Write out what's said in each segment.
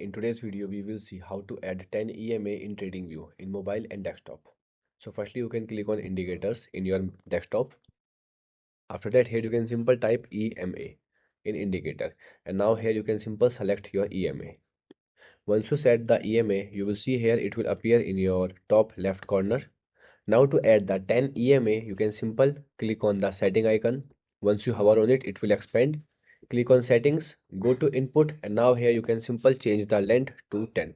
In today's video, we will see how to add 10 EMA in TradingView in mobile and desktop. So firstly, you can click on indicators in your desktop. After that, here you can simple type EMA in indicator. And now here you can simple select your EMA. Once you set the EMA, you will see here it will appear in your top left corner. Now to add the 10 EMA, you can simple click on the setting icon. Once you hover on it, it will expand. Click on settings, go to input, and now here you can simple change the length to 10.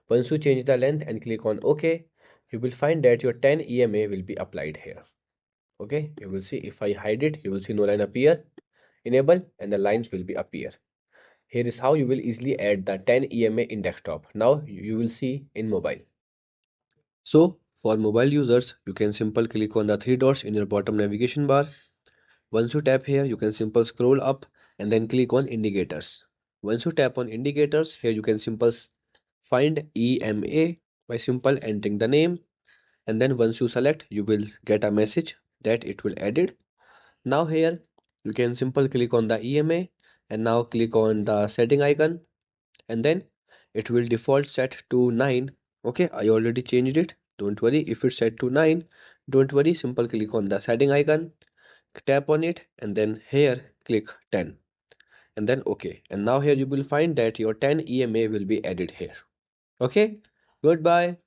Once you change the length and click on OK, you will find that your 10 EMA will be applied here. Okay, you will see if I hide it, you will see no line appear, enable, and the lines will be appear. Here is how you will easily add the 10 EMA in desktop. Now you will see in mobile. So for mobile users, you can simple click on the three dots in your bottom navigation bar. Once you tap here, you can simple scroll up and then click on indicators. Once you tap on indicators, here you can simple find EMA by simple entering the name, and then once you select, you will get a message that it will added. Now here you can simple click on the EMA and now click on the setting icon, and then it will default set to 9. Okay, I already changed it. Don't worry if it's set to 9. Don't worry, simple click on the setting icon, tap on it, and then here click 10 and then OK. And now here you will find that your 10 EMA will be added here. Okay, goodbye.